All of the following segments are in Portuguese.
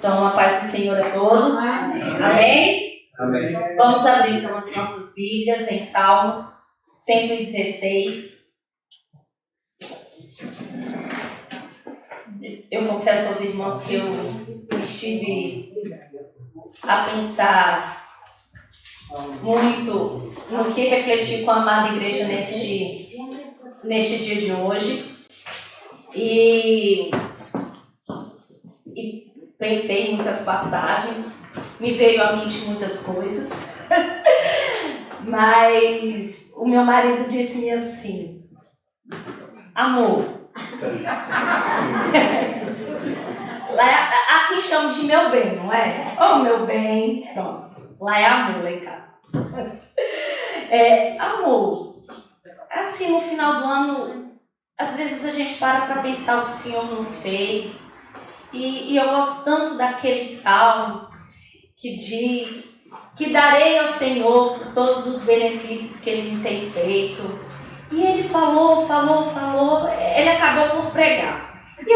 Então, a paz do Senhor a todos. Amém? Amém. Vamos abrir então as nossas Bíblias em Salmos 116. Eu confesso aos irmãos que eu estive a pensar muito no que refletir com a amada igreja neste dia de hoje. E pensei em muitas passagens, me veio à mente muitas coisas, mas o meu marido disse-me assim: amor, aqui chamo de meu bem, não é? Oh, meu bem, pronto, lá é amor, lá em casa. Amor, assim no final do ano, às vezes a gente para pensar o que o Senhor nos fez. E eu gosto tanto daquele salmo que diz que darei ao Senhor por todos os benefícios que Ele me tem feito. E ele falou, ele acabou por pregar. E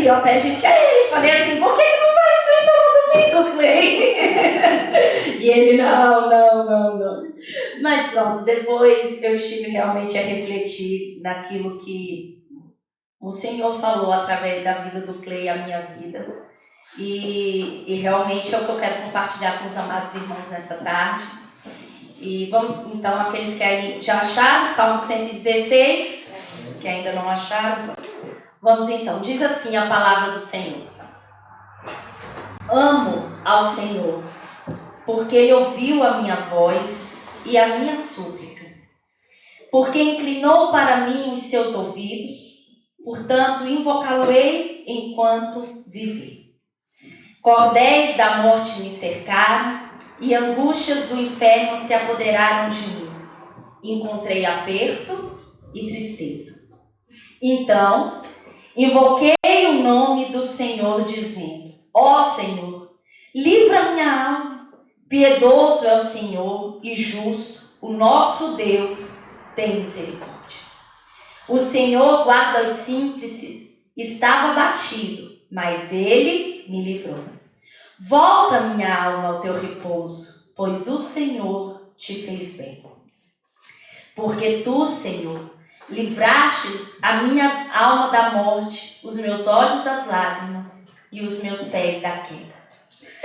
eu até disse a ele, falei assim: por que não vai então no domingo, Clay? E ele, não. Mas pronto, depois eu estive realmente a refletir naquilo que o Senhor falou através da vida do Clay, a minha vida. E realmente é o que eu quero compartilhar com os amados irmãos nessa tarde. E vamos então, aqueles que já acharam, Salmo 116, os que ainda não acharam, vamos então. Diz assim a palavra do Senhor: amo ao Senhor, porque Ele ouviu a minha voz e a minha súplica, porque inclinou para mim os seus ouvidos. Portanto, invocá-lo-ei enquanto vivi. Cordéis da morte me cercaram e angústias do inferno se apoderaram de mim. Encontrei aperto e tristeza. Então, invoquei o nome do Senhor, dizendo: ó Senhor, livra minha alma. Piedoso é o Senhor e justo, o nosso Deus tem misericórdia. O Senhor guarda os simples, estava abatido, mas Ele me livrou. Volta, minha alma, ao teu repouso, pois o Senhor te fez bem. Porque tu, Senhor, livraste a minha alma da morte, os meus olhos das lágrimas e os meus pés da queda.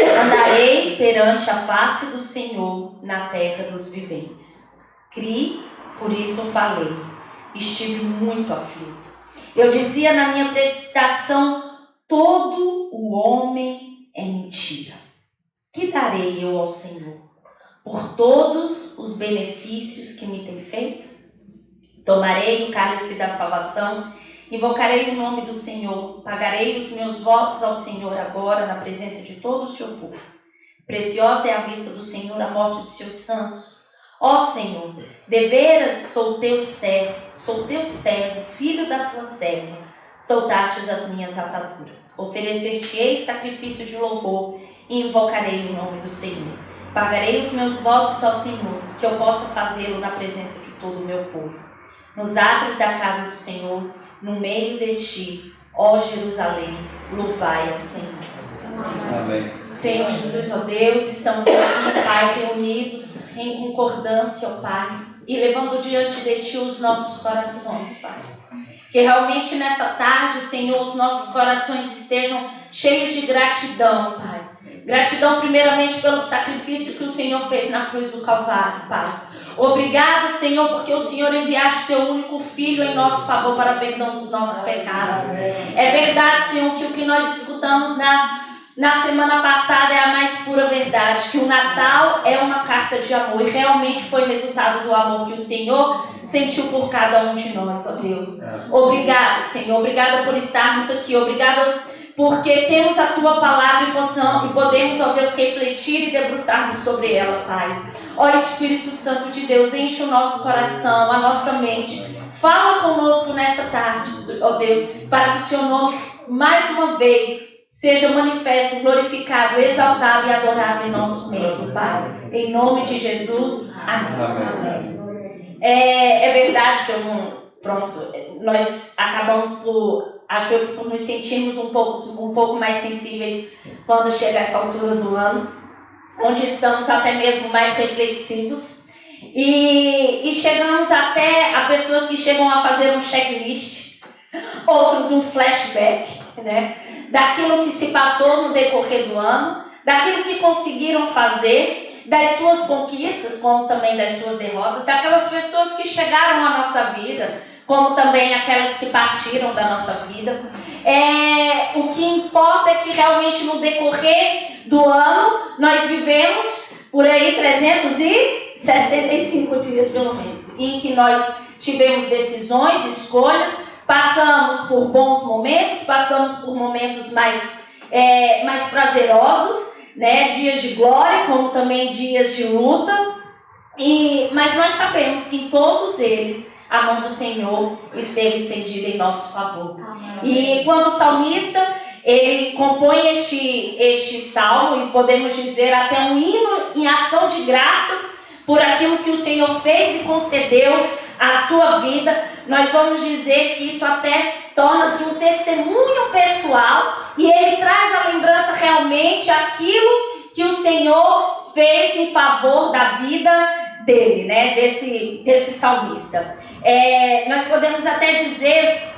Andarei perante a face do Senhor na terra dos viventes. Criei, por isso falei. Estive muito aflito. Eu dizia na minha precipitação: todo o homem é mentira. Que darei eu ao Senhor por todos os benefícios que me tem feito? Tomarei o cálice da salvação, invocarei o nome do Senhor, pagarei os meus votos ao Senhor agora na presença de todo o seu povo. Preciosa é a vista do Senhor a morte dos seus santos. Ó Senhor, deveras sou teu servo, filho da tua serva. Soltastes as minhas ataduras. Oferecer-te-ei sacrifício de louvor e invocarei o nome do Senhor. Pagarei os meus votos ao Senhor, que eu possa fazê-lo na presença de todo o meu povo. Nos átrios da casa do Senhor, no meio de ti, ó Jerusalém, louvai ao Senhor. Amém. Senhor Jesus, ó Deus, estamos aqui, Pai, reunidos em concordância, ó Pai, e levando diante de Ti os nossos corações, Pai. Que realmente nessa tarde, Senhor, os nossos corações estejam cheios de gratidão, Pai. Gratidão primeiramente pelo sacrifício que o Senhor fez na cruz do Calvário, Pai. Obrigada, Senhor, porque o Senhor enviaste Teu único Filho em nosso favor para perdão dos nossos pecados. É verdade, Senhor, que o que nós escutamos na semana passada é a mais pura verdade, que o Natal é uma carta de amor e realmente foi resultado do amor que o Senhor sentiu por cada um de nós, ó Deus. Obrigada, Senhor, obrigada por estarmos aqui, obrigada porque temos a Tua palavra e podemos, ó Deus, refletir e debruçarmos sobre ela, Pai. Ó Espírito Santo de Deus, enche o nosso coração, a nossa mente, fala conosco nessa tarde, ó Deus, para que o Seu nome, mais uma vez, seja manifesto, glorificado, exaltado e adorado em nosso meio, Pai. Em nome de Jesus, amém. É verdade que eu pronto, nós acabamos acho eu que por nos sentirmos um pouco mais sensíveis quando chega essa altura do ano, onde estamos até mesmo mais reflexivos e chegamos até a pessoas que chegam a fazer um checklist, outros um flashback, né, daquilo que se passou no decorrer do ano, daquilo que conseguiram fazer, das suas conquistas, como também das suas derrotas, daquelas pessoas que chegaram à nossa vida, como também aquelas que partiram da nossa vida. O que importa é que realmente no decorrer do ano nós vivemos por aí 365 dias pelo menos, em que nós tivemos decisões, escolhas, passamos por bons momentos, passamos por momentos mais prazerosos, né? Dias de glória, como também dias de luta, mas nós sabemos que em todos eles a mão do Senhor esteve estendida em nosso favor. Amém. E quando o salmista ele compõe este salmo, e podemos dizer até um hino em ação de graças por aquilo que o Senhor fez e concedeu à sua vida, nós vamos dizer que isso até torna-se um testemunho pessoal, e ele traz à lembrança realmente aquilo que o Senhor fez em favor da vida dele, né? Desse salmista. Nós podemos até dizer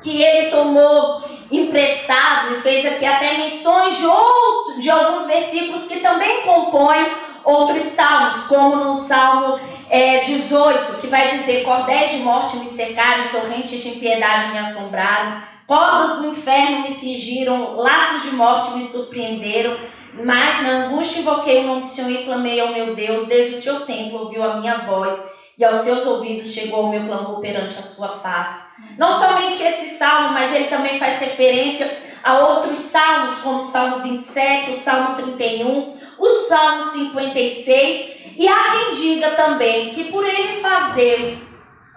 que ele tomou emprestado e fez aqui até menções de alguns versículos que também compõem outros salmos, como no Salmo 18, que vai dizer: cordéis de morte me cercaram, torrentes de impiedade me assombraram, cordas do inferno me cingiram, laços de morte me surpreenderam, mas na angústia invoquei o nome do Senhor e clamei ao meu Deus. Desde o seu templo ouviu a minha voz, e aos seus ouvidos chegou o meu clamor perante a sua face. Não somente esse salmo, mas ele também faz referência a outros salmos, como o Salmo 27, o Salmo 31, o Salmo 56, e há quem diga também que por ele fazer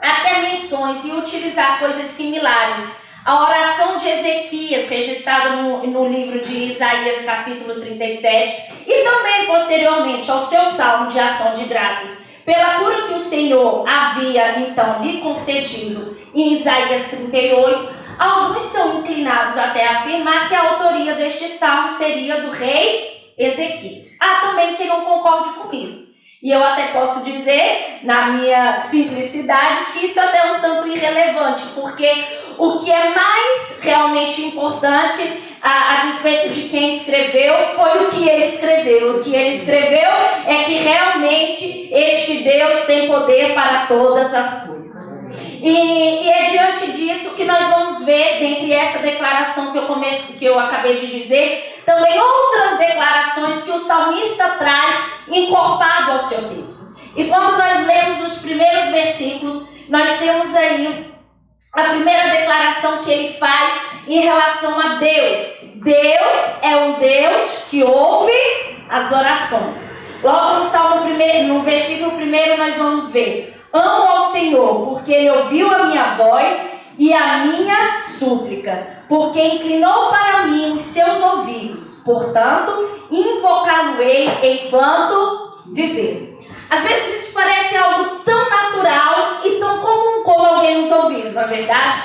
até menções e utilizar coisas similares, a oração de Ezequias, registrada no livro de Isaías, capítulo 37, e também posteriormente ao seu salmo de ação de graças, pela cura que o Senhor havia então lhe concedido em Isaías 38, alguns são inclinados até a afirmar que a autoria deste salmo seria do rei Ezequias. Há também quem não concorde com isso. E eu até posso dizer, na minha simplicidade, que isso até é um tanto irrelevante, porque o que é mais realmente importante a despeito de quem escreveu foi o que ele escreveu. O que ele escreveu é que realmente este Deus tem poder para todas as coisas. E é diante disso que nós vamos ver, dentre essa declaração que eu acabei de dizer, também outras declarações que o salmista traz encorpado ao seu texto. E quando nós lemos os primeiros versículos, nós temos aí a primeira declaração que ele faz em relação a Deus. Deus é um Deus que ouve as orações. Logo no Salmo 1, no versículo 1, nós vamos ver: amo ao Senhor, porque Ele ouviu a minha voz e a minha súplica, porque inclinou para mim os seus ouvidos. Portanto, invocá-lo-ei enquanto viver. Às vezes isso parece algo tão natural e tão comum como alguém nos ouvir, não é verdade?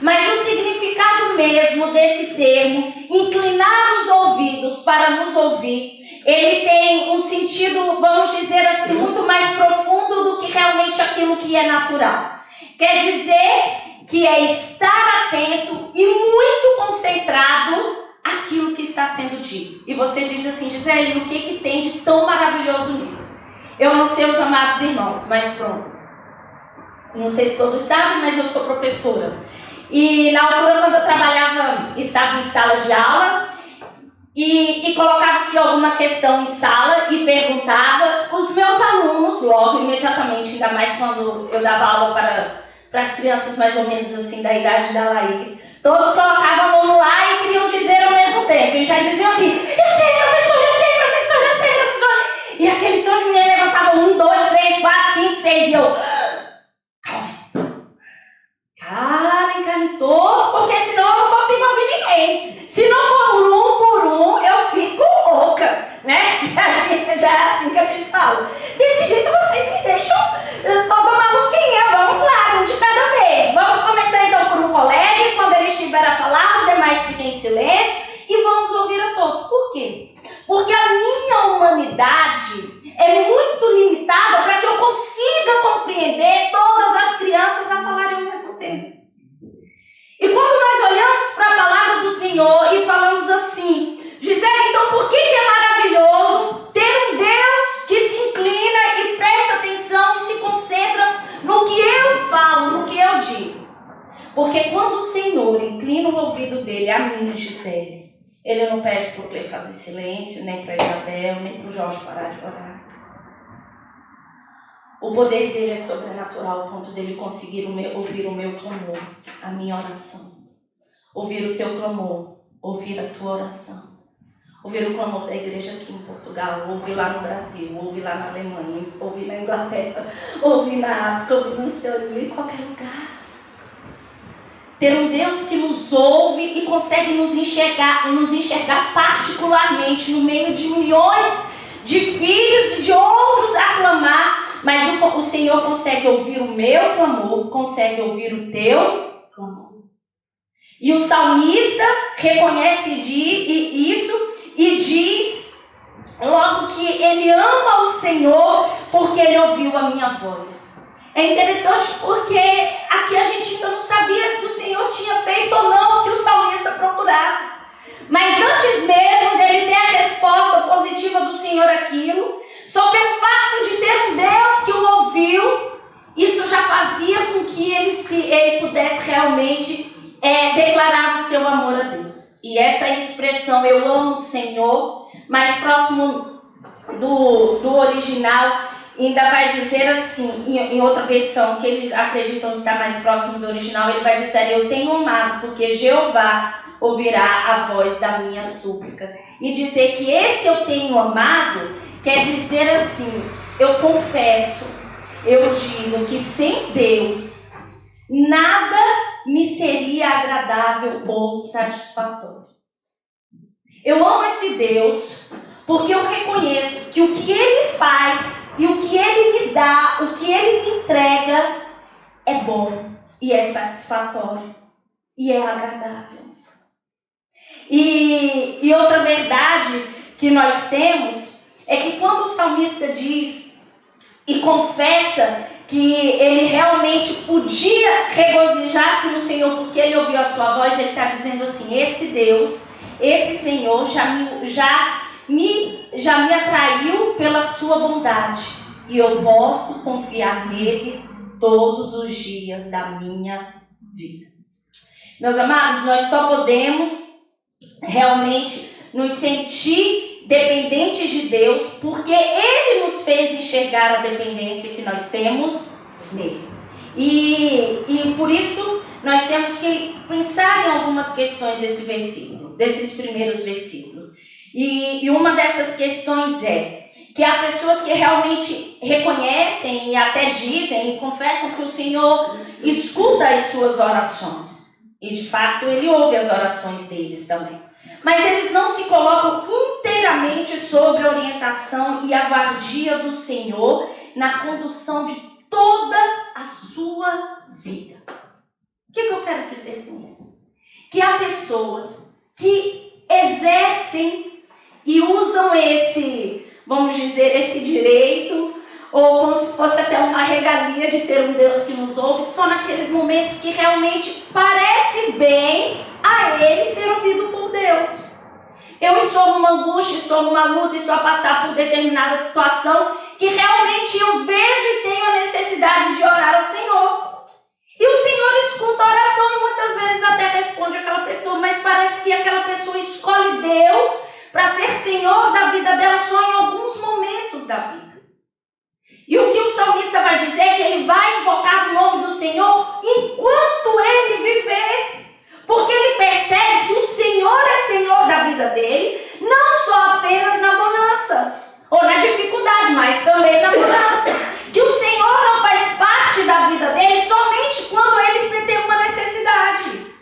Mas o significado mesmo desse termo, inclinar os ouvidos para nos ouvir, ele tem um sentido, vamos dizer assim, muito mais profundo do que realmente aquilo que é natural. Quer dizer que é estar atento e muito concentrado àquilo que está sendo dito. E você diz assim: Gisele, o que tem de tão maravilhoso nisso? Eu não sei, os amados irmãos, mas pronto. Não sei se todos sabem, mas eu sou professora. E na altura, quando eu estava em sala de aula, e colocava-se alguma questão em sala e perguntava, os meus alunos, logo, imediatamente, ainda mais quando eu dava aula para as crianças mais ou menos assim, da idade da Laís, todos colocavam a mão no ar e queriam dizer ao mesmo tempo. E já diziam assim: eu sei, professor, eu sei, professor, eu sei, professor. E aquele tanto de mulher levantava 1, 2, 3, 4, 5, 6 e eu... Calem, calem todos, porque senão eu não consigo ouvir ninguém. Se não for por um, eu fico louca, né? Já é assim que a gente fala. Desse jeito vocês me deixam toda maluquinha. Vamos lá, um de cada vez. Porque quando o Senhor inclina o ouvido dele a mim, Gisele, ele não pede para o Clê fazer silêncio, nem para Isabel, nem para o Jorge parar de orar. O poder dele é sobrenatural, ao ponto dele conseguir ouvir o meu clamor, a minha oração. Ouvir o teu clamor, ouvir a tua oração. Ouvir o clamor da igreja aqui em Portugal, ouvir lá no Brasil, ouvir lá na Alemanha, ouvir na Inglaterra, ouvir na África, ouvir na Oceania, em qualquer lugar. Ter um Deus que nos ouve e consegue nos enxergar particularmente no meio de milhões de filhos e de outros a clamar, mas o Senhor consegue ouvir o meu clamor, consegue ouvir o teu clamor. E o salmista reconhece isso e diz logo que ele ama o Senhor porque ele ouviu a minha voz. É interessante porque aqui a gente ainda não sabia se o Senhor tinha feito ou não o que o salmista procurava. Mas antes mesmo dele ter a resposta positiva do Senhor àquilo, só pelo fato de ter um Deus que o ouviu, isso já fazia com que ele pudesse realmente declarar o seu amor a Deus. E essa expressão, eu amo o Senhor, mais próximo do original, ainda vai dizer assim, em outra versão, que eles acreditam estar mais próximo do original, ele vai dizer, eu tenho amado, porque Jeová ouvirá a voz da minha súplica. E dizer que esse eu tenho amado, quer dizer assim, eu confesso, eu digo que sem Deus, nada me seria agradável ou satisfatório. Eu amo esse Deus, porque eu reconheço que o que Ele faz e o que Ele me dá, o que Ele me entrega, é bom e é satisfatório e é agradável. E outra verdade que nós temos é que quando o salmista diz e confessa que ele realmente podia regozijar-se no Senhor porque ele ouviu a sua voz, ele está dizendo assim, esse Deus, esse Senhor já me atraiu pela sua bondade e eu posso confiar nele todos os dias da minha vida. Meus amados, nós só podemos realmente nos sentir dependentes de Deus porque Ele nos fez enxergar a dependência que nós temos nele. E por isso nós temos que pensar em algumas questões desse versículo, desses primeiros versículos. E uma dessas questões é que há pessoas que realmente reconhecem e até dizem e confessam que o Senhor escuta as suas orações. E de fato Ele ouve as orações deles também. Mas eles não se colocam inteiramente sob a orientação e a guardia do Senhor na condução de toda a sua vida. O que eu quero dizer com isso? Que há pessoas que exercem e usam vamos dizer, esse direito, ou como se fosse até uma regalia de ter um Deus que nos ouve, só naqueles momentos que realmente parece bem a Ele ser ouvido por Deus. Eu estou numa angústia, estou numa luta, estou a passar por determinada situação que realmente eu vejo e tenho a necessidade de orar ao Senhor. E o Senhor escuta a oração e muitas vezes até responde àquela pessoa, mas parece que aquela pessoa escolhe Deus para ser Senhor da vida dela só em alguns momentos da vida. E o que o salmista vai dizer é que ele vai invocar o nome do Senhor enquanto ele viver. Porque ele percebe que o Senhor é Senhor da vida dele, não só apenas na bonança ou na dificuldade, mas também na bonança. Que o Senhor não faz parte da vida dele somente quando ele tem uma necessidade.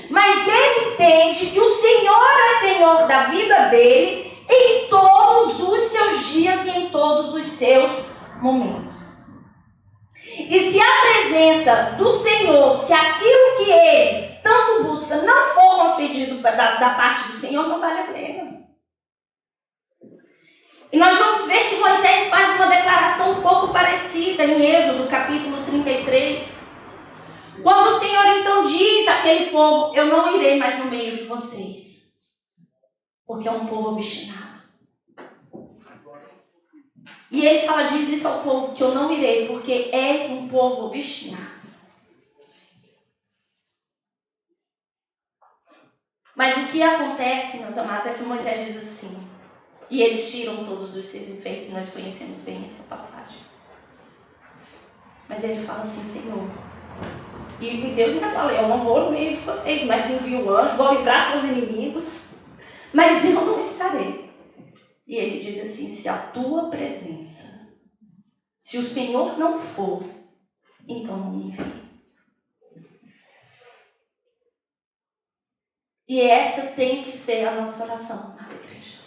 Mas ele entende que o Senhor é Senhor da vida dele em todos os seus dias e em todos os seus momentos. E se a presença do Senhor, se aquilo que ele tanto busca não for concedido da parte do Senhor, não vale a pena. E nós vamos ver que Moisés faz uma declaração um pouco parecida em Êxodo, capítulo 33. Quando o Senhor então diz àquele povo, eu não irei mais no meio de vocês, porque é um povo obstinado. E ele fala, diz isso ao povo, que eu não irei, porque és um povo obstinado. Mas o que acontece, meus amados, é que Moisés diz assim, e eles tiram todos os seus enfeites, nós conhecemos bem essa passagem. Mas ele fala assim, Senhor, e Deus ainda fala, eu não vou no meio de vocês, mas envio o anjo, vou livrar seus inimigos, mas eu não estarei. E ele diz assim, se a tua presença, se o Senhor não for, então não me envie. E essa tem que ser a nossa oração, amada igreja.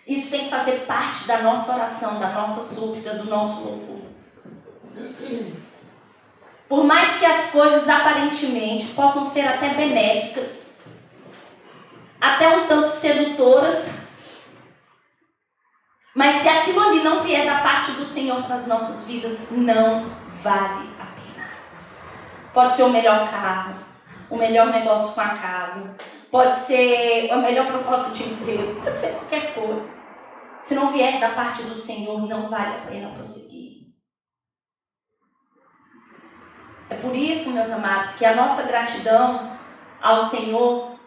Isso tem que fazer parte da nossa oração, da nossa súplica, do nosso louvor. Por mais que as coisas aparentemente possam ser até benéficas, até um tanto sedutoras, mas se aquilo ali não vier da parte do Senhor para as nossas vidas, não vale a pena. Pode ser o melhor carro, o melhor negócio com a casa, pode ser a melhor proposta de emprego, pode ser qualquer coisa. Se não vier da parte do Senhor, não vale a pena prosseguir. É por isso, meus amados, que a nossa gratidão ao Senhor,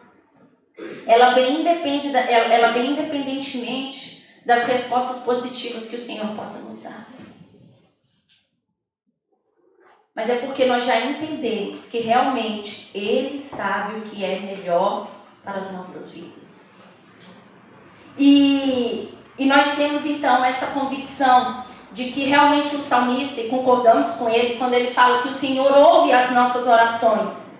ela vem independentemente das respostas positivas que o Senhor possa nos dar. Mas é porque nós já entendemos que realmente Ele sabe o que é melhor para as nossas vidas. E nós temos então essa convicção de que realmente o salmista, e concordamos com ele, quando ele fala que o Senhor ouve as nossas orações.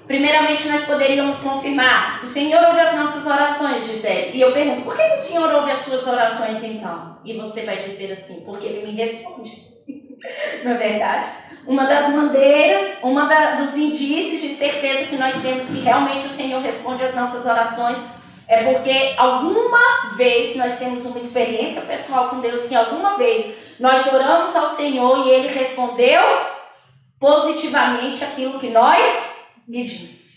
Primeiramente nós poderíamos confirmar, o Senhor ouve as nossas orações, Gisele. E eu pergunto, por que o Senhor ouve as suas orações então? E você vai dizer assim, porque Ele me responde. Não é verdade? Uma das bandeiras, dos indícios de certeza que nós temos que realmente o Senhor responde às nossas orações é porque alguma vez nós temos uma experiência pessoal com Deus, que alguma vez nós oramos ao Senhor e Ele respondeu positivamente aquilo que nós pedimos.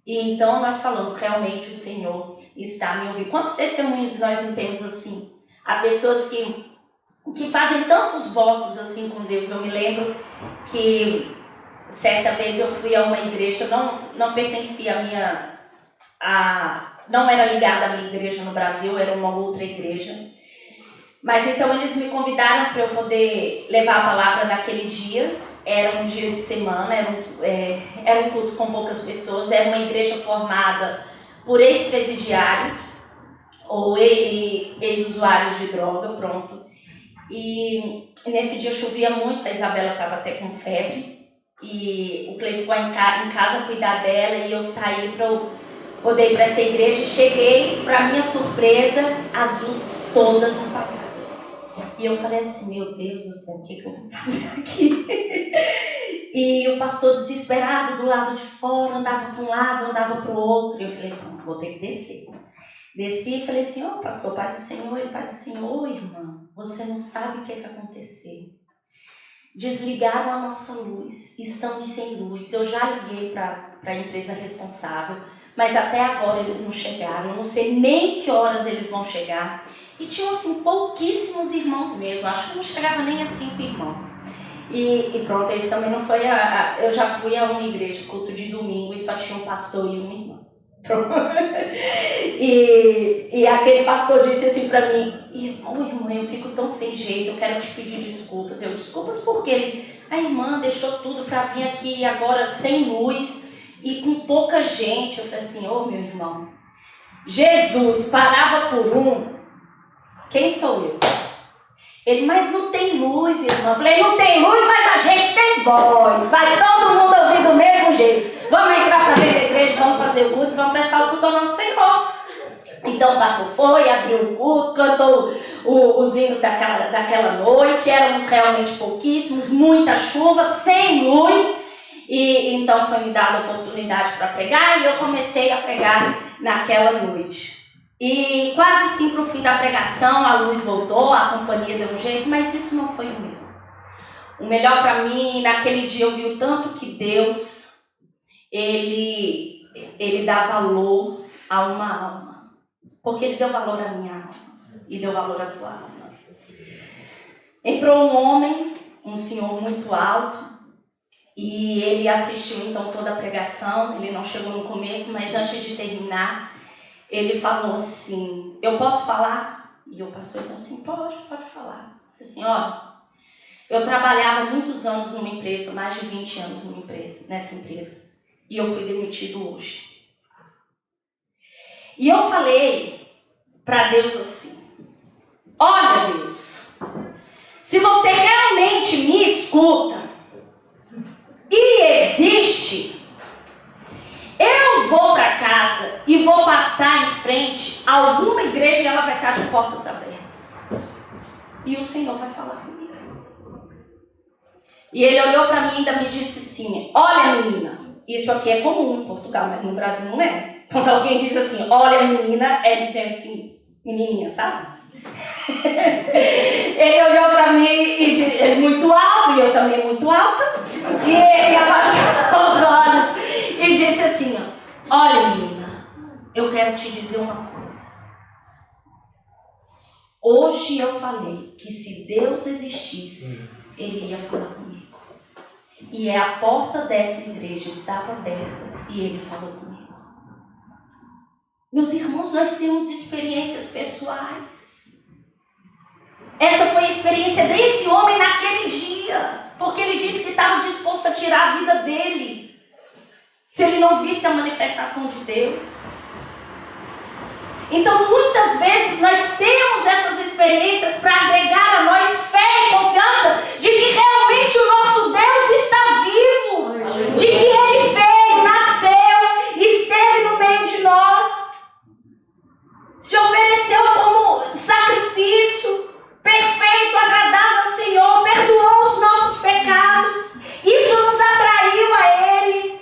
E então nós falamos, realmente o Senhor está me ouvindo. Quantos testemunhos nós não temos assim? Há pessoas que fazem tantos votos assim com Deus. Eu me lembro que certa vez eu fui a uma igreja, não pertencia não era ligada à minha igreja no Brasil, era uma outra igreja. Mas então eles me convidaram para eu poder levar a palavra naquele dia. Era um dia de semana, era um culto com poucas pessoas, era uma igreja formada por ex-presidiários ou ex-usuários de droga, pronto. E nesse dia chovia muito, a Isabela estava até com febre, e o Clay ficou em casa cuidar dela, e eu saí para poder ir para essa igreja, e cheguei, para minha surpresa, as luzes todas apagadas. E eu falei assim, meu Deus do céu, o que eu vou fazer aqui? E o pastor desesperado do lado de fora, andava para um lado, andava para o outro, e eu falei, não, vou ter que descer. Desci e falei assim, pastor, paz do Senhor. Ele, paz do Senhor, irmã, você não sabe o que aconteceu. Desligaram a nossa luz, estamos sem luz. Eu já liguei para a empresa responsável, mas até agora eles não chegaram. Eu não sei nem que horas eles vão chegar. E tinham assim pouquíssimos irmãos mesmo, acho que não chegava nem a 5 irmãos. E pronto, esse também não foi eu já fui a uma igreja, culto de domingo, e só tinha um pastor e uma irmã. E aquele pastor disse assim para mim, irmã, eu fico tão sem jeito, eu quero te pedir desculpas. Eu, desculpas por quê? A irmã deixou tudo para vir aqui agora sem luz e com pouca gente. Eu falei assim, meu irmão, Jesus parava por um, quem sou eu? Ele, mas não tem luz, irmã. Eu falei, não tem luz, mas a gente tem voz. Vai todo mundo ouvir do mesmo jeito. Vamos entrar para dentro da igreja, vamos fazer o culto, vamos prestar o culto ao nosso Senhor. Então o pastor foi, abriu o culto, cantou os hinos daquela noite. Éramos realmente pouquíssimos, muita chuva, sem luz. E então foi me dada a oportunidade para pregar, e eu comecei a pregar naquela noite. E quase assim para o fim da pregação, a luz voltou, a companhia deu um jeito, mas isso não foi o melhor. O melhor para mim, naquele dia eu vi o tanto que Deus, Ele dá valor a uma alma. Porque Ele deu valor à minha alma e deu valor à tua alma. Entrou um homem, um senhor muito alto, E ele assistiu então toda a pregação, ele não chegou no começo, mas antes de terminar, ele falou assim, eu posso falar? E o pastor falou assim, pode falar. Assim, ó, eu trabalhava muitos anos numa empresa, mais de 20 anos nessa empresa, e eu fui demitido hoje. E eu falei para Deus assim, olha Deus, se você realmente me escuta, e existe, eu vou para casa e vou passar em frente a alguma igreja e ela vai estar de portas abertas. E o Senhor vai falar comigo. E ele olhou para mim e ainda me disse assim, olha menina, isso aqui é comum em Portugal, mas no Brasil não é. Quando alguém diz assim, olha menina, é dizendo assim, menininha, sabe? Ele olhou para mim e disse, ele muito alto e eu também muito alta. E ele abaixou os olhos e disse assim, olha menina, eu quero te dizer uma coisa. Hoje eu falei que se Deus existisse, Ele ia falar comigo. E a porta dessa igreja estava aberta e Ele falou comigo. Meus irmãos, nós temos experiências pessoais. Essa foi a experiência desse homem naquele dia. Porque ele disse que estava disposto a tirar a vida dele se ele não visse a manifestação de Deus. Então, muitas vezes, nós temos essas experiências para agregar a nós fé e confiança de que realmente o nosso Deus está vivo. De que Ele veio, nasceu, esteve no meio de nós. Se ofereceu como sacrifício perfeito, agradável ao Senhor, perdoou os nossos pecados, isso nos atraiu a Ele.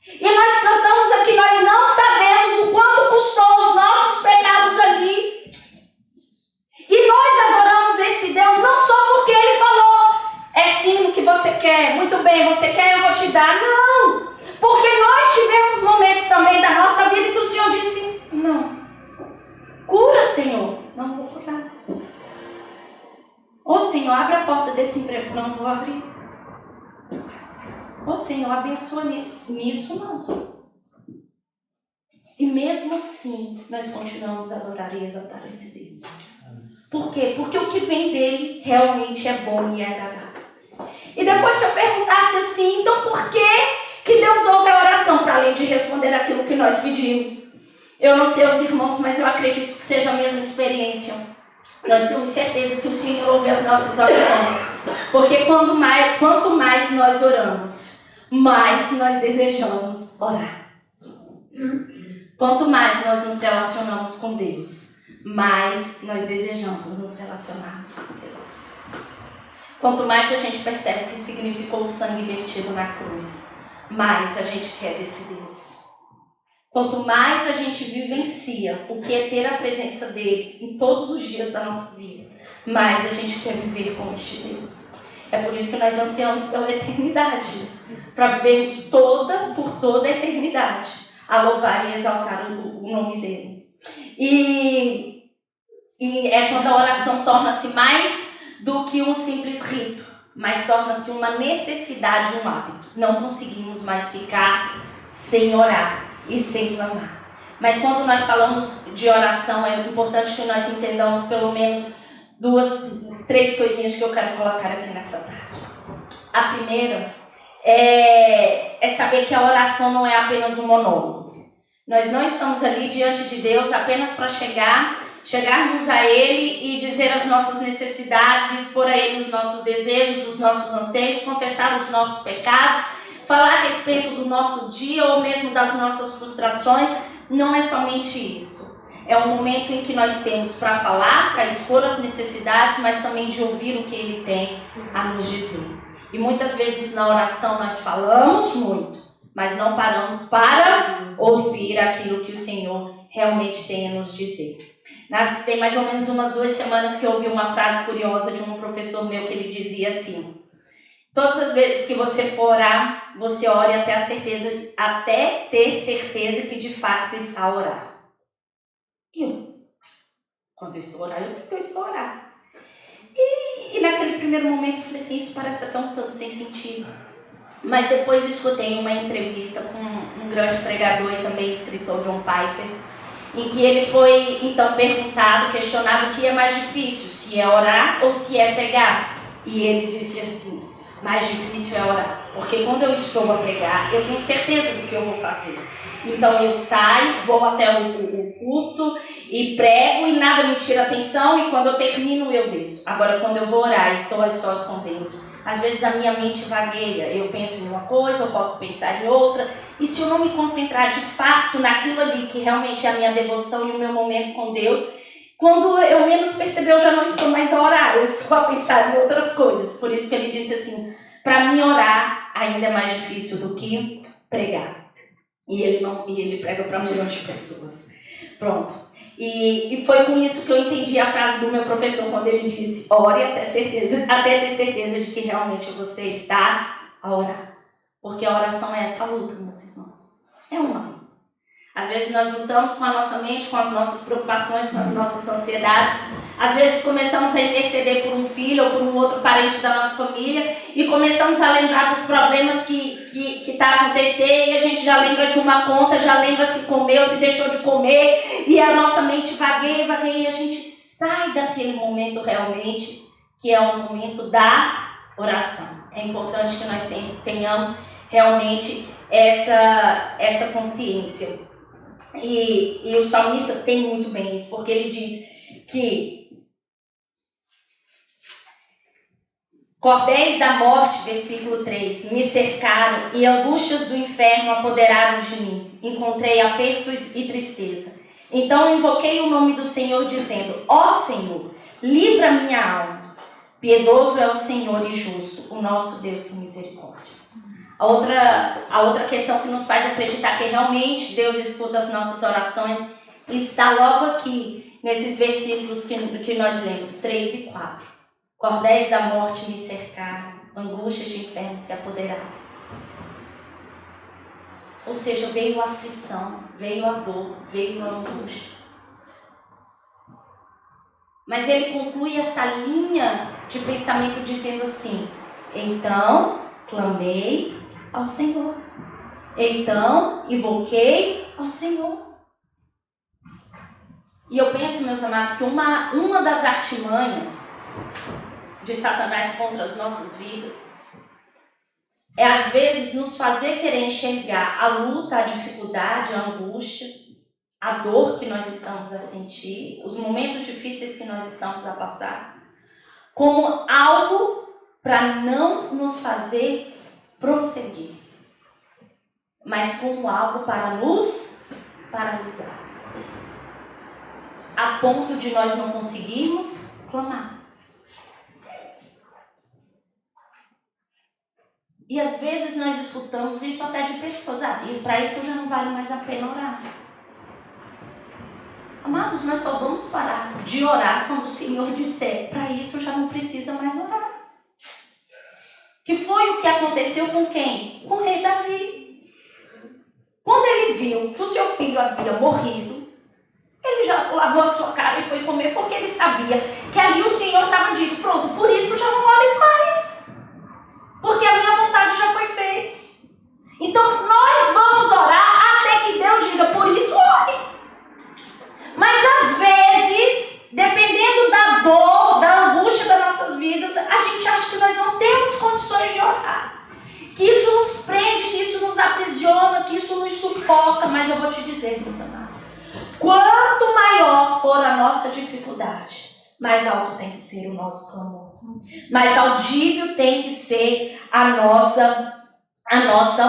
E nós cantamos aqui, nós não sabemos o quanto custou os nossos pecados ali. E nós adoramos esse Deus não só porque Ele falou, é sim o que você quer, muito bem, você quer, eu vou te dar. Não, porque nós tivemos momentos também da nossa vida que o Senhor disse, não, cura Senhor, não vou curar. Ô Senhor, abre a porta desse emprego. Não vou abrir. Ô Senhor, abençoa nisso. Nisso não. E mesmo assim, nós continuamos a adorar e exaltar esse Deus. Por quê? Porque o que vem dele realmente é bom e é agradável. E depois se eu perguntasse assim, então por que Deus ouve a oração? Para além de responder aquilo que nós pedimos. Eu não sei os irmãos, mas eu acredito que seja a mesma experiência. Nós temos certeza que o Senhor ouve as nossas orações. Porque quanto mais nós oramos, mais nós desejamos orar. Quanto mais nós nos relacionamos com Deus, mais nós desejamos nos relacionarmos com Deus. Quanto mais a gente percebe o que significou o sangue vertido na cruz, mais a gente quer desse Deus. Quanto mais a gente vivencia o que é ter a presença dele em todos os dias da nossa vida, mais a gente quer viver com este Deus. É por isso que nós ansiamos pela eternidade, para vivermos por toda a eternidade, a louvar e exaltar o nome dele. E é quando a oração torna-se mais do que um simples rito, mas torna-se uma necessidade, um hábito. Não conseguimos mais ficar sem orar e sem clamar. Mas quando nós falamos de oração, é importante que nós entendamos pelo menos 3 coisinhas que eu quero colocar aqui nessa tarde. A primeira é saber que a oração não é apenas um monólogo. Nós não estamos ali diante de Deus apenas para chegarmos a Ele e dizer as nossas necessidades, expor a Ele os nossos desejos, os nossos anseios, confessar os nossos pecados, falar a respeito do nosso dia ou mesmo das nossas frustrações. Não é somente isso. É um momento em que nós temos para falar, para expor as necessidades, mas também de ouvir o que Ele tem a nos dizer. E muitas vezes na oração nós falamos muito, mas não paramos para ouvir aquilo que o Senhor realmente tem a nos dizer. Tem mais ou menos umas 2 semanas que eu ouvi uma frase curiosa de um professor meu que ele dizia assim: todas as vezes que você for orar, você ore até ter certeza que de fato está a orar. Quando eu estou a orar, eu sei que eu estou a orar. E naquele primeiro momento eu falei assim, isso parece até um tanto sem sentido. Mas depois eu escutei uma entrevista com um grande pregador e também escritor, John Piper, em que ele foi então questionado o que é mais difícil, se é orar ou se é pregar. E ele disse assim: mais difícil é orar, porque quando eu estou a pregar, eu tenho certeza do que eu vou fazer. Então eu saio, vou até o culto e prego e nada me tira atenção, e quando eu termino eu desço. Agora quando eu vou orar, estou a sós com Deus, às vezes a minha mente vagueia, eu penso em uma coisa, eu posso pensar em outra, e se eu não me concentrar de fato naquilo ali que realmente é a minha devoção e o meu momento com Deus, quando eu menos perceber, eu já não estou mais a orar, eu estou a pensar em outras coisas. Por isso que ele disse assim: para mim orar ainda é mais difícil do que pregar. E ele prega para milhões de pessoas. Pronto. E foi com isso que eu entendi a frase do meu professor quando ele disse: ore até ter certeza de que realmente você está a orar. Porque a oração é essa luta, meus irmãos. É uma luta. Às vezes nós lutamos com a nossa mente, com as nossas preocupações, com as nossas ansiedades. Às vezes começamos a interceder por um filho ou por um outro parente da nossa família e começamos a lembrar dos problemas que está a acontecer, e a gente já lembra de uma conta, já lembra se comeu, se deixou de comer, e a nossa mente vagueia, e a gente sai daquele momento realmente, que é o momento da oração. É importante que nós tenhamos realmente essa consciência. E o salmista tem muito bem isso, porque ele diz que cordéis da morte, versículo 3, me cercaram e angústias do inferno apoderaram de mim. Encontrei aperto e tristeza. Então invoquei o nome do Senhor, dizendo: ó Senhor, livra minha alma. Piedoso é o Senhor e justo, o nosso Deus tem misericórdia. A outra questão que nos faz acreditar que realmente Deus escuta as nossas orações está logo aqui, nesses versículos que nós lemos, 3 e 4. Cordéis da morte me cercaram, angústias de inferno se apoderaram. Ou seja, veio a aflição, veio a dor, veio a angústia. Mas ele conclui essa linha de pensamento dizendo assim: então clamei ao Senhor. Então invoquei ao Senhor. E eu penso, meus amados, que uma das artimanhas de Satanás contra as nossas vidas é, às vezes, nos fazer querer enxergar a luta, a dificuldade, a angústia, a dor que nós estamos a sentir, os momentos difíceis que nós estamos a passar, como algo para não nos fazer prosseguir, mas como algo para nos paralisar, a ponto de nós não conseguirmos clamar. E às vezes nós escutamos isso até de pessoas: para isso já não vale mais a pena orar. Amados, nós só vamos parar de orar quando o Senhor disser: para isso já não precisa mais orar. Que foi o que aconteceu com quem? Com o rei Davi. Quando ele viu que o seu filho havia morrido, ele já lavou a sua cara e foi comer, porque ele sabia que ali o Senhor estava dito: pronto, por isso já não ores mais, porque a minha vontade já foi feita. Então nós vamos orar até que Deus diga: por isso ore. Mas às vezes, dependendo da dor, da angústia das nossas vidas, a gente acha que nós não temos condições de orar, que isso nos prende, que isso nos aprisiona, que isso nos sufoca. Mas eu vou te dizer, meus amados, quanto maior for a nossa dificuldade, mais alto tem que ser o nosso clamor, mais audível tem que ser a nossa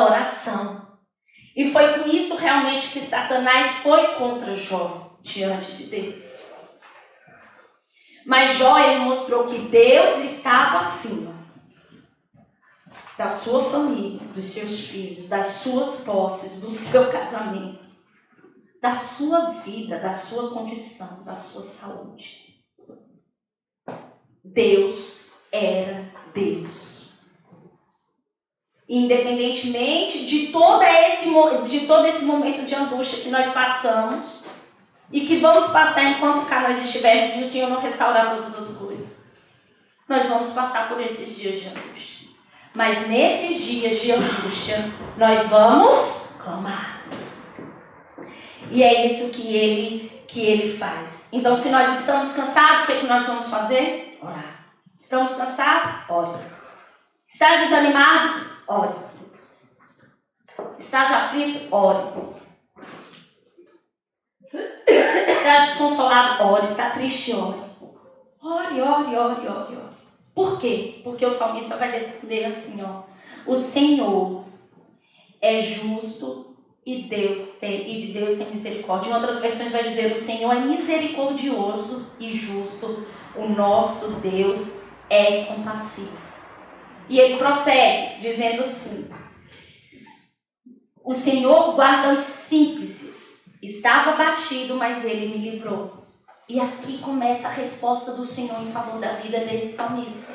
oração. E foi com isso realmente que Satanás foi contra Jó diante de Deus. Mas Jó, ele mostrou que Deus estava acima da sua família, dos seus filhos, das suas posses, do seu casamento, da sua vida, da sua condição, da sua saúde. Deus era Deus. Independentemente de todo esse momento de angústia que nós passamos e que vamos passar enquanto cá nós estivermos e o Senhor não restaurar todas as coisas, nós vamos passar por esses dias de angústia. Mas nesses dias de angústia, nós vamos clamar. E é isso que ele faz. Então, se nós estamos cansados, o que é que nós vamos fazer? Orar. Estamos cansados? Ore. Estás desanimado? Ore. Estás aflito? Ore. Estás desconsolado? Ore. Está triste? Ore. Ore, ore, ore, ore, ore. Por quê? Porque o salmista vai responder assim, ó. O Senhor é justo e de Deus tem misericórdia. Em outras versões vai dizer, o Senhor é misericordioso e justo. O nosso Deus é compassivo. E ele prossegue dizendo assim, o Senhor guarda os simples. Estava abatido, mas ele me livrou. E aqui começa a resposta do Senhor em favor da vida desse salmista.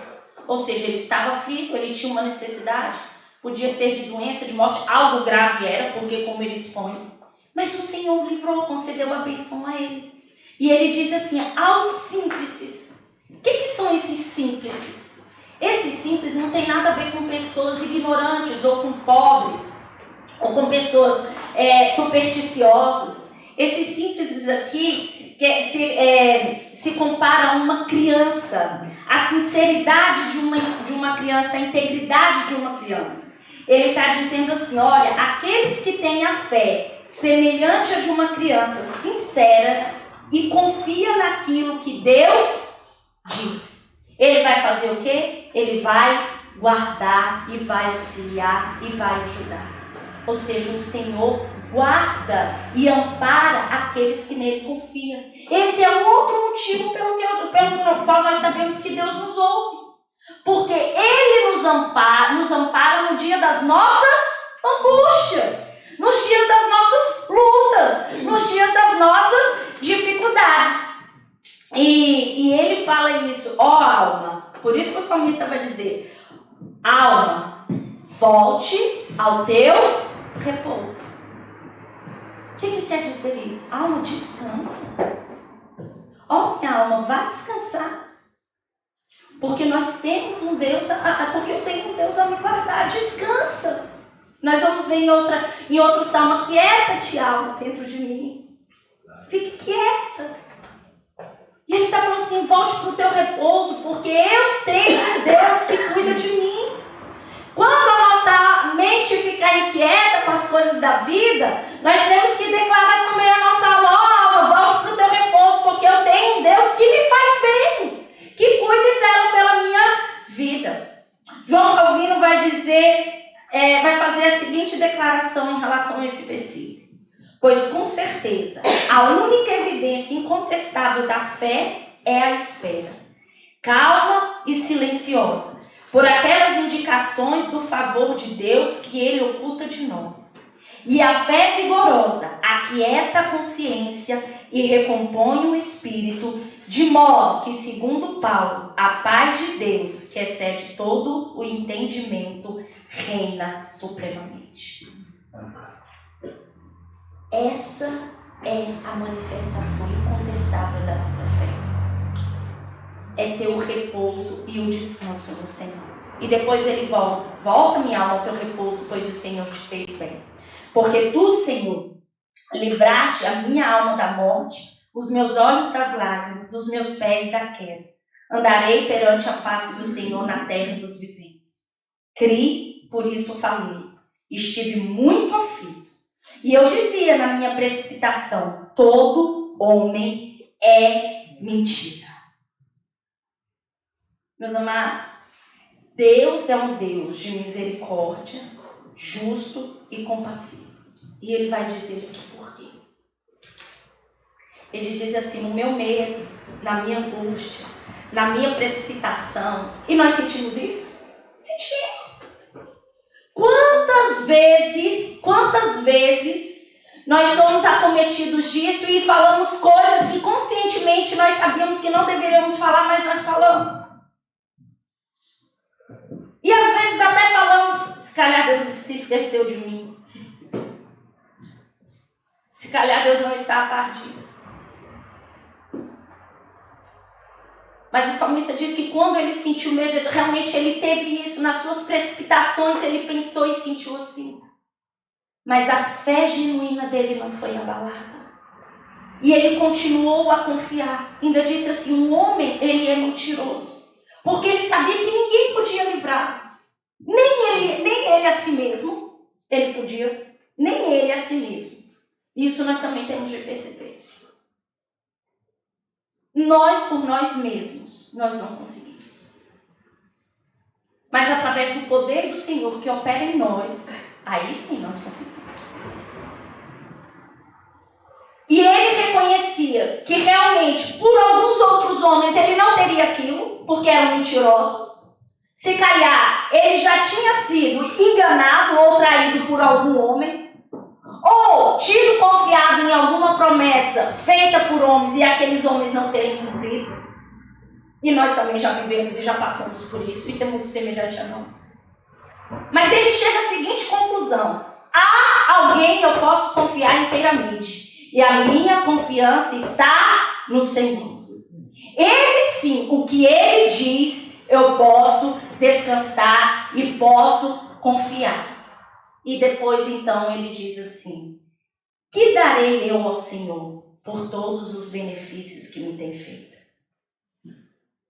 Ou seja, ele estava aflito, ele tinha uma necessidade. Podia ser de doença, de morte, algo grave era, porque como ele expõe. Mas o Senhor livrou, concedeu a bênção a ele. E ele diz assim, aos simples. O que são esses simples? Esses simples não tem nada a ver com pessoas ignorantes, ou com pobres, ou com pessoas supersticiosas. Esses simples aqui se compara a uma criança, a sinceridade de uma criança, a integridade de uma criança. Ele está dizendo assim, olha, aqueles que têm a fé semelhante a de uma criança sincera e confia naquilo que Deus diz. Ele vai fazer o quê? Ele vai guardar e vai auxiliar e vai ajudar. Ou seja, o Senhor guarda e ampara aqueles que nele confiam. Esse é um outro motivo pelo qual nós sabemos que Deus nos ouve. Porque Ele nos ampara no dia das nossas angústias, nos dias das nossas lutas, nos dias das nossas dificuldades. E Ele fala isso, ó alma, por isso que o salmista vai dizer, alma, volte ao teu repouso. O que quer dizer isso? Alma, descansa. Ó, minha alma, vá descansar. Porque nós temos um Deus, porque eu tenho um Deus a me guardar. Descansa. Nós vamos ver em outro salmo, quieta-te, alma, dentro de mim. Fique quieta. E ele está falando assim, volte para o teu repouso, porque eu tenho um Deus que cuida de mim. Quando a nossa mente ficar inquieta com as coisas da vida, nós temos que declarar também a nossa alma, volte para o teu repouso, porque eu tenho um Deus que me faz bem, que cuida e zela pela minha vida. João Calvino vai dizer, vai fazer a seguinte declaração em relação a esse versículo. Pois com certeza, a única evidência incontestável da fé é a espera, calma e silenciosa, por aquelas indicações do favor de Deus que Ele oculta de nós. E a fé vigorosa aquieta a consciência e recompõe o espírito, de modo que, segundo Paulo, a paz de Deus, que excede todo o entendimento, reina supremamente. Essa é a manifestação incontestável da nossa fé. É ter o repouso e o descanso no Senhor. E depois ele volta minha alma ao teu repouso, pois o Senhor te fez bem. Porque tu, Senhor, livraste a minha alma da morte, os meus olhos das lágrimas, os meus pés da queda. Andarei perante a face do Senhor na terra dos viventes. Criei, por isso falei. Estive muito aflito. E eu dizia na minha precipitação, todo homem é mentira. Meus amados, Deus é um Deus de misericórdia, justo e compassivo. E Ele vai dizer aqui por quê. Ele diz assim, no meu medo, na minha angústia, na minha precipitação. E nós sentimos isso? Sentimos. Quantas vezes nós somos acometidos disso e falamos coisas que conscientemente nós sabíamos que não deveríamos falar, mas nós falamos. E às vezes até falamos, se calhar Deus se esqueceu de mim. Se calhar Deus não está a par disso. Mas o salmista diz que quando ele sentiu medo, realmente ele teve isso. Nas suas precipitações, ele pensou e sentiu assim. Mas a fé genuína dele não foi abalada. E ele continuou a confiar. Ainda disse assim, um homem, ele é mentiroso. Porque ele sabia que ninguém podia livrar. Nem ele a si mesmo. Ele podia. Nem ele a si mesmo. Isso nós também temos de perceber. Nós, por nós mesmos, nós não conseguimos. Mas através do poder do Senhor que opera em nós, aí sim nós conseguimos. E ele reconhecia que realmente, por alguns outros homens, ele não teria aquilo, porque eram mentirosos. Se calhar, ele já tinha sido enganado ou traído por algum homem, ou tido confiado em alguma promessa feita por homens e aqueles homens não terem cumprido. E nós também já vivemos e já passamos por isso. Isso é muito semelhante a nós. Mas ele chega à seguinte conclusão. Há alguém eu posso confiar inteiramente. E a minha confiança está no Senhor. Ele sim, o que ele diz, eu posso descansar e posso confiar. E depois então ele diz assim, que darei eu ao Senhor por todos os benefícios que me tem feito?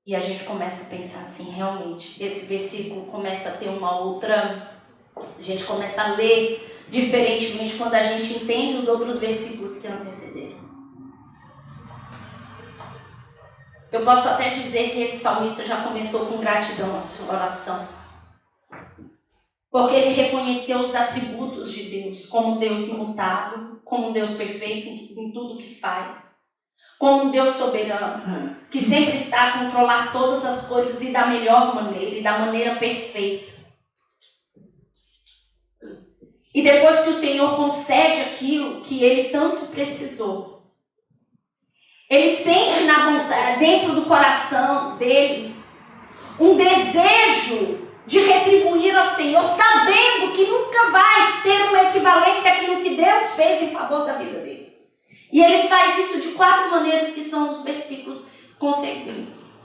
E a gente começa a pensar assim, realmente, esse versículo começa a ter uma outra... A gente começa a ler diferentemente quando a gente entende os outros versículos que antecederam. Eu posso até dizer que esse salmista já começou com gratidão a sua oração. Porque ele reconheceu os atributos de Deus, como Deus imutável, como Deus perfeito em tudo que faz, como Deus soberano, que sempre está a controlar todas as coisas e da melhor maneira, e da maneira perfeita. E depois que o Senhor concede aquilo que ele tanto precisou, ele sente na vontade, dentro do coração dele, um desejo de retribuir ao Senhor, sabendo que nunca vai ter uma equivalência àquilo que Deus fez em favor da vida dele. E ele faz isso de 4 maneiras que são os versículos consequentes.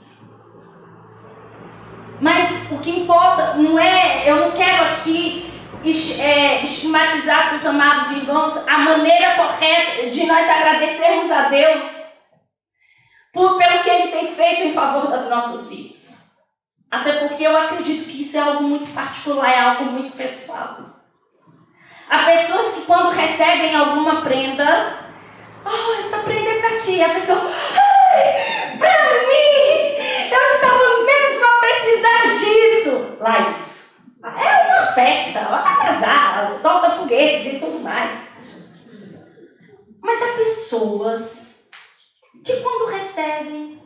Mas o que importa não é, eu não quero aqui estigmatizar para os amados irmãos a maneira correta de nós agradecermos a Deus pelo que Ele tem feito em favor das nossas vidas. Até porque eu acredito que isso é algo muito particular, é algo muito pessoal. Há pessoas que quando recebem alguma prenda, essa prenda é para ti. A pessoa, para mim, eu estava mesmo a precisar disso. Laís, é uma festa, vai casar, solta foguetes e tudo mais. Mas há pessoas que quando recebem,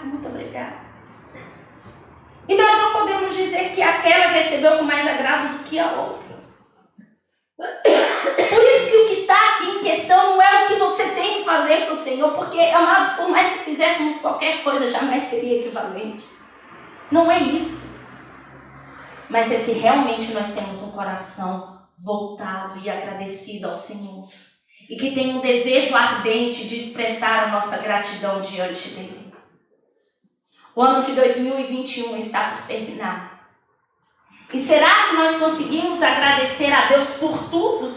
muito obrigada. E nós não podemos dizer que aquela recebeu com mais agrado do que a outra. Por isso que o que está aqui em questão não é o que você tem que fazer para o Senhor, porque, amados, por mais que fizéssemos qualquer coisa, jamais seria equivalente. Não é isso. Mas é se realmente nós temos um coração voltado e agradecido ao Senhor, e que tem um desejo ardente de expressar a nossa gratidão diante dele. O ano de 2021 está por terminar. E será que nós conseguimos agradecer a Deus por tudo?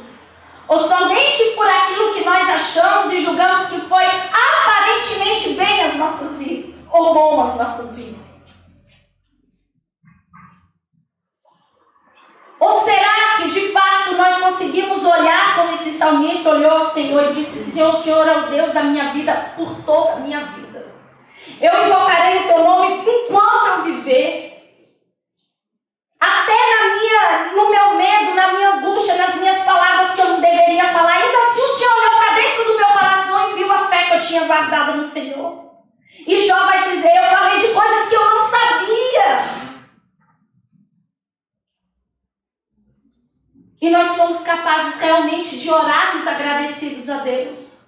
Ou somente por aquilo que nós achamos e julgamos que foi aparentemente bem as nossas vidas? Ou bom as nossas vidas? Ou será que de fato nós conseguimos olhar como esse salmista olhou ao Senhor e disse: Senhor, o Senhor é o Deus da minha vida por toda a minha vida. Eu invocarei o teu nome enquanto eu viver. Até no meu medo, na minha angústia, nas minhas palavras que eu não deveria falar. Ainda assim o Senhor olhou para dentro do meu coração e viu a fé que eu tinha guardada no Senhor. E Jó vai dizer: eu falei de coisas que eu não sabia. E nós somos capazes realmente de orarmos agradecidos a Deus.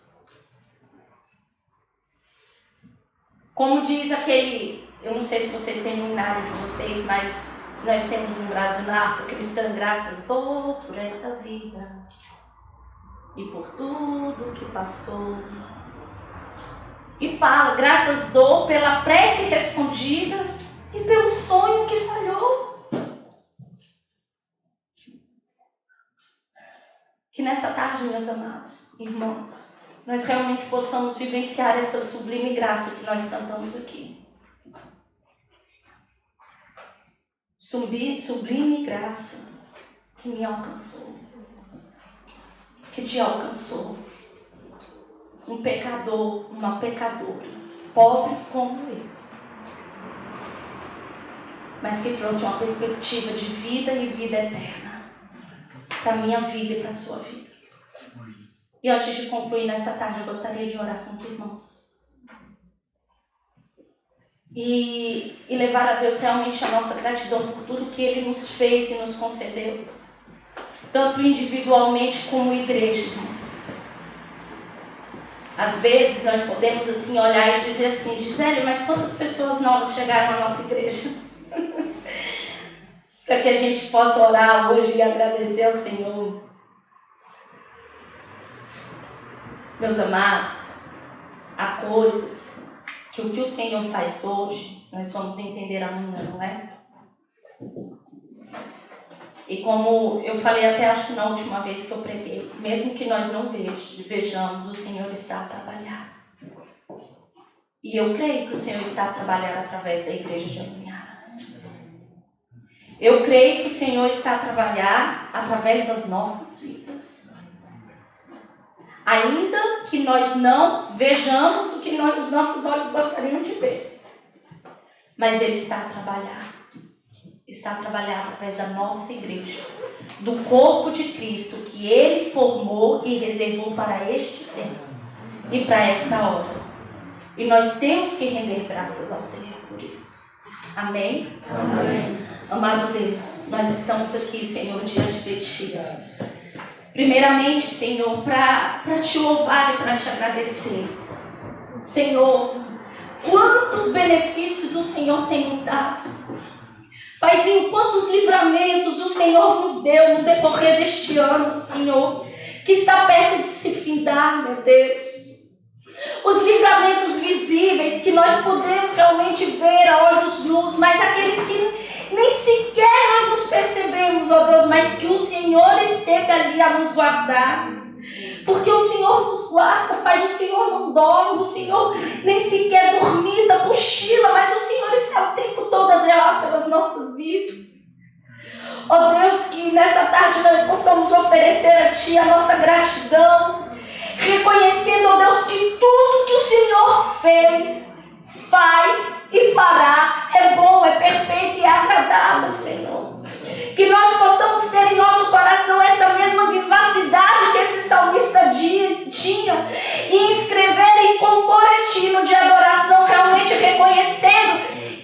Como diz aquele, eu não sei se vocês têm no hinário de vocês, mas nós temos no Brasil na harpa cristã: graças dou por esta vida e por tudo que passou. E fala: graças dou pela prece respondida e pelo sonho que falhou. Que nessa tarde, meus amados irmãos, nós realmente possamos vivenciar essa sublime graça que nós cantamos aqui. Sublime graça que me alcançou, que te alcançou. Um pecador, uma pecadora, pobre como eu, mas que trouxe uma perspectiva de vida e vida eterna para a minha vida e para a sua vida. E antes de concluir nessa tarde, eu gostaria de orar com os irmãos e levar a Deus realmente a nossa gratidão por tudo que Ele nos fez e nos concedeu, tanto individualmente como igreja, irmãos. Às vezes nós podemos assim olhar e dizer assim: Gisele, mas quantas pessoas novas chegaram à nossa igreja? Para que a gente possa orar hoje e agradecer ao Senhor. Meus amados, há coisas que o que o Senhor faz hoje, nós vamos entender amanhã, não é? E como eu falei até acho que na última vez que eu preguei, mesmo que nós não vejamos, o Senhor está a trabalhar. E eu creio que o Senhor está a trabalhar através da igreja de Alumiara. Eu creio que o Senhor está a trabalhar através das nossas vidas. Ainda que nós não vejamos o que os nossos olhos gostariam de ver. Mas Ele está a trabalhar. Está a trabalhar através da nossa igreja, do corpo de Cristo que Ele formou e reservou para este tempo e para esta hora. E nós temos que render graças ao Senhor por isso. Amém? Amém. Amado Deus, nós estamos aqui, Senhor, diante de Ti. Primeiramente, Senhor, para Te louvar e para Te agradecer. Senhor, quantos benefícios o Senhor tem nos dado. Paizinho, quantos livramentos o Senhor nos deu no decorrer deste ano, Senhor, que está perto de se findar, meu Deus. Os livramentos visíveis que nós podemos realmente ver a olhos nus, mas aqueles que nem sequer nós nos percebemos, ó Deus, mas que o Senhor esteve ali a nos guardar. Porque o Senhor nos guarda, Pai, o Senhor não dorme, o Senhor nem sequer dormita, cochila, mas o Senhor está o tempo todo a zelar pelas nossas vidas. Ó Deus, que nessa tarde nós possamos oferecer a Ti a nossa gratidão, reconhecendo, ó Deus, que tudo que o Senhor fez, faz e fará é bom, é perfeito e é agradável, Senhor. Que nós possamos ter em nosso coração essa mesma vivacidade que esse salmista tinha e escrever e compor este hino de adoração, realmente reconhecendo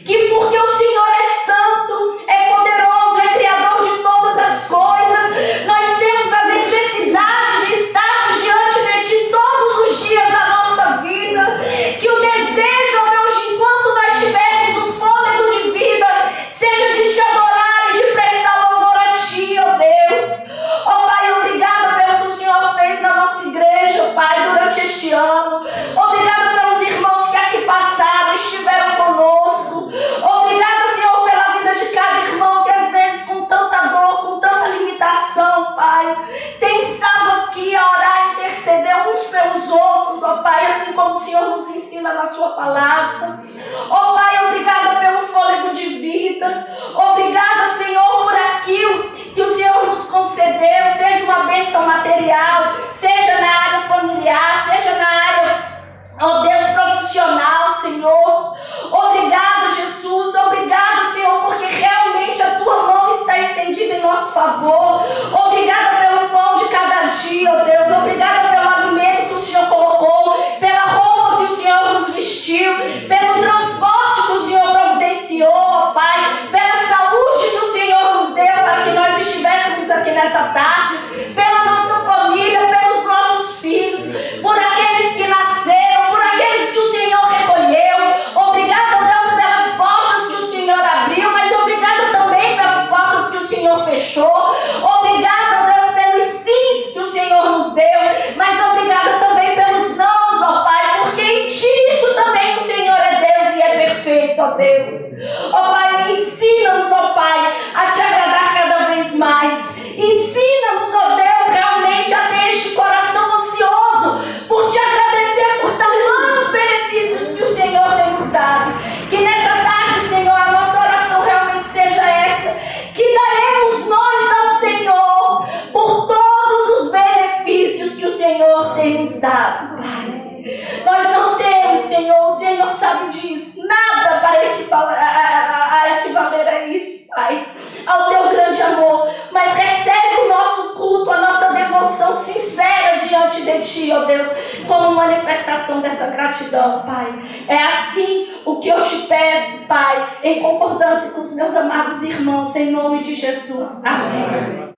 que porque o Senhor é santo, é poderoso, é criador de todas as coisas, nós temos a necessidade de estarmos diante de Ti todos os dias da nossa vida, que o desejo, ó Deus, de enquanto nós tivermos o fôlego de vida, seja de Te adorar e de prestar louvor a Ti, ó Deus. Ó Pai, obrigada pelo que o Senhor fez na nossa igreja, Pai, durante este ano. Obrigada pelos irmãos que aqui passaram, estiveram conosco. Obrigada, Senhor, pela vida de cada irmão que às vezes com tanta dor, com tanta limitação, Pai, tem estado aqui a orar e interceder uns pelos outros, ó Pai, assim como o Senhor nos ensina na Sua palavra. Ó Pai, obrigada pelo fôlego de vida. Obrigada, Senhor, por aquilo que o Senhor nos concedeu, seja uma bênção material, seja na área familiar, seja na área, ó Deus, profissional, Senhor. Obrigada, Jesus. Obrigada, Senhor, porque realmente a Tua mão está estendida em nosso favor. Obrigada pelo pão de cada dia, ó Deus. Obrigada pelo alimento que o Senhor colocou, pela roupa que o Senhor nos vestiu, pelo transporte que o Senhor providenciou, ó Pai, pela saúde que o Senhor nos deu para que nós estivéssemos aqui nessa tarde, pela nossa família, pelos nossos filhos, por aqueles que nasceram, por aqueles que o Senhor recolheu. Obrigada, Deus, pelas portas que o Senhor abriu, mas obrigada também pelas portas que o Senhor fechou. Obrigada, Deus, pelos sims que o Senhor nos deu, mas obrigada também pelos nãos, ó Pai, porque em Ti isso como manifestação dessa gratidão, Pai. É assim o que eu te peço, Pai, em concordância com os meus amados irmãos, em nome de Jesus. Amém.